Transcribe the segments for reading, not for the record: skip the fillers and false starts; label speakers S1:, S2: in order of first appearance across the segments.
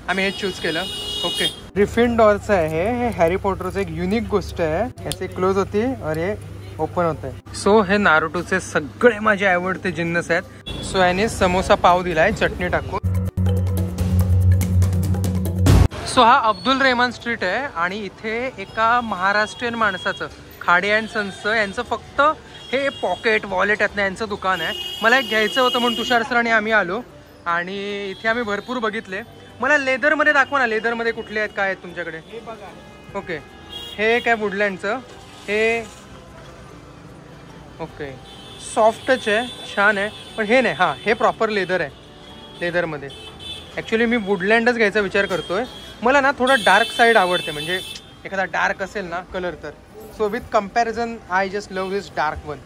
S1: आम्ही हेच चूज केलं. ओके, ग्रिफिंडॉरचं आहे हे. हॅरी पॉटरचं एक युनिक गोष्ट आहे. याची क्लोज होती और हे ओपन होत आहे. सो हे नारुतोचे सगळे माझे आवडते जिन्नस आहेत. सो याने समोसा पाव दिलाय चटणी टाकून. सो हा अब्दुल रेहमान स्ट्रीट आहे आणि इथे एका महाराष्ट्रीयन माणसाचं, खाडे अँड सन्स यांचं फक्त हे पॉकेट वॉलेट आहेत ना यांचं दुकान आहे. मला एक घ्यायचं होतं म्हणून तुषार सर आणि आम्ही आलो आणि इथे आम्ही भरपूर बघितले. मला लेदरमध्ये दाखवा ना, लेदरमध्ये कुठले आहेत, काय आहेत तुमच्याकडे? ओके, हे काय वुडलँडचं हे. ओके, सॉफ्टच आहे, छान आहे. पण हे नाही, हां हे प्रॉपर लेदर आहे. लेदरमध्ये ॲक्च्युली मी वुडलँडच घ्यायचा विचार करतोय. मला ना थोडं डार्क साईड आवडते, म्हणजे एखादा डार्क असेल ना कलर तर. So with comparison I just love this dark one.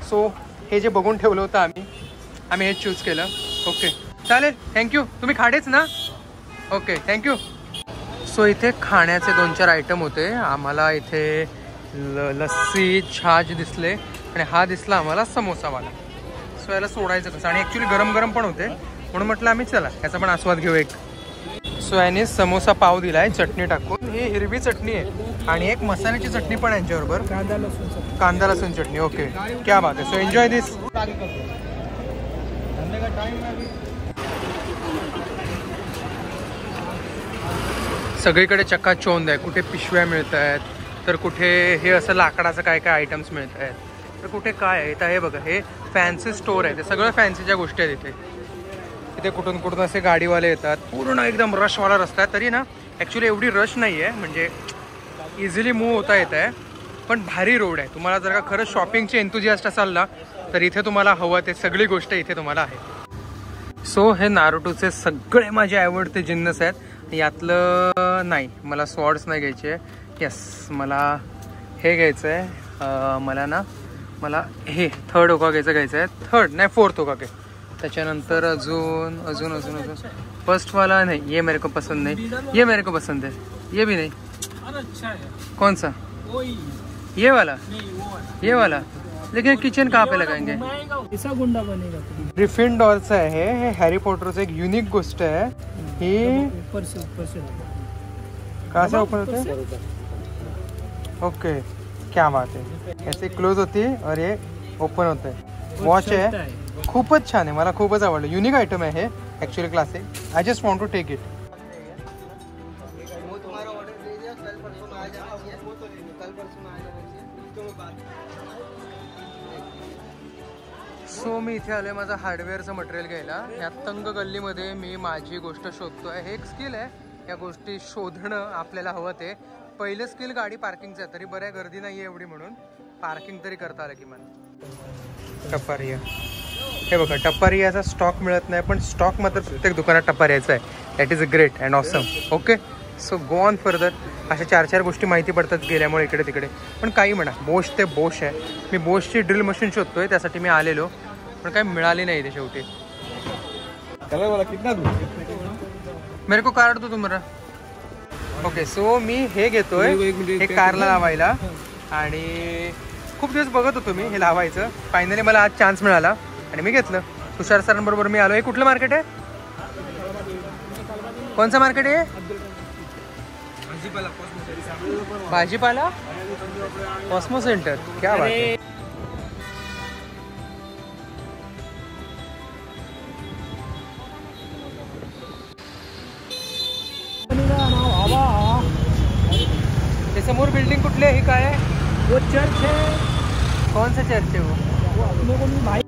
S1: So हे जे बघून ठेवलं होतं आम्ही हेच चूज केलं. ओके चालेल, थँक्यू. तुम्ही खाडेच ना? Okay thank you. सो इथे खाण्याचे 2-4 आयटम होते. आम्हाला इथे लस्सी छाछ दिसले आणि हा दिसला आम्हाला समोसावाला. सो याला सोडायचं कसं, आणि ॲक्च्युली गरम गरम पण होते म्हणून म्हटलं आम्ही चला याचा पण आस्वाद घेऊ एक. सो याने समोसा पाव दिलाय चटणी टाकून. ही हिरवी चटणी आहे आणि एक मसाल्याची चटणी पण आहे यांच्याबरोबर, कांदा लसूण चटणी. ओके, क्या बात आहे. So enjoy this. सगळीकडे चक्काचौंध आहे. कुठे पिशव्या मिळत आहेत, तर कुठे हे असं लाकडाचं काय काय आयटम्स मिळत आहेत, तर कुठे काय आहे. इथं हे बघा, हे फॅन्सी स्टोर आहे. ते सगळं फॅन्सीच्या गोष्टी आहेत इथे. इथे कुठून कुठून असे गाडीवाले येतात. पूर्ण एकदम रशवाला रस्ता आहे. तरी ना ॲक्च्युली एवढी रश नाही आहे, म्हणजे इझिली मूव्ह होता येत आहे. पण भारी रोड आहे. तुम्हाला जर का खरंच शॉपिंगचे एन्थुजियास्ट असाल ना, तर इथे तुम्हाला हवं ते सगळी गोष्ट इथे तुम्हाला आहे. सो हे नारुतोचे सगळे माझे आवडते जिन्नस आहेत. यातलं नाही, मला स्वॉर्ड्स नाही घ्यायचे. येस, मला हे घ्यायचं आहे. मला हे थर्ड ओकाकेचं घ्यायचं आहे. थर्ड नाही, फोर्थ ओकाके. त्याच्यानंतर अजून अजून अजून अजून फर्स्ट वाला नहीं, ये मेरे को पसंद नहीं. ये मेरे को पसंद है, ये भी नहीं. कौन सा? ये वाला? ये वाला. लेकिन किचन कहाँ पे लगाएंगे?
S2: ऐसा गुंडा बनेगा.
S1: ग्रिफिंडॉरचं आहे हे. हॅरी पॉटरचं एक युनिक गोष्ट आहे ही.
S2: ऊपर से
S1: कहाँ ओपन होते? ओके, क्या बात आहे. ऐसे क्लोज होती और ये ओपन होते. वॉच आहे, खूपच छान आहे. मला खूपच आवडलं. युनिक आयटम आहे हे, actually classic. I just want to take it. So मी इथे आलोय माझा हार्डवेअरचं मटेरियल घ्यायला. या तंग गल्लीमध्ये मी माझी गोष्ट शोधतोय. हे एक स्किल आहे, या गोष्टी शोधणं आपल्याला हवं. ते पहिलं स्किल गाडी पार्किंगचं आहे. तरी बऱ्या गर्दी नाही आहे एवढी, म्हणून पार्किंग तरी करता आलं किमान. टपारिया, हे बघा, टपारियाचा स्टॉक मिळत नाही, पण स्टॉक मात्र प्रत्येक दुकानात टपारियाचा आहे. That is a great and awesome. Okay, so go on further. अशा 4-4 गोष्टी माहिती पडतात गेल्यामुळे इकडे तिकडे. पण काही म्हणा, बोश ते बोश आहे. मी बोशची ड्रिल मशीन शोधतोय, त्यासाठी मी आलेलो, पण काही मिळाली नाही ते शेवटी. मेरे को कार्ड दो तुम्हाला. ओके, सो मी हे घेतोय, हे कारला लावायला. आणि खूप दिवस बघत होतो मी हे लावायचं. फायनली मला आज चान्स मिळाला आणि मी घेतलं. तुषार सरांबरोबर मी आलो. हे कुठलं मार्केट आहे? कोणचं मार्केट आहे? भाजीपाला कॉस्मो सेंटर. क्या बात आहे. समोर बिल्डिंग कुठली आहे? ही काय आहे?
S2: वो चर्च है.
S1: कौन सा चर्च है वो?
S2: अपने को नहीं भाई.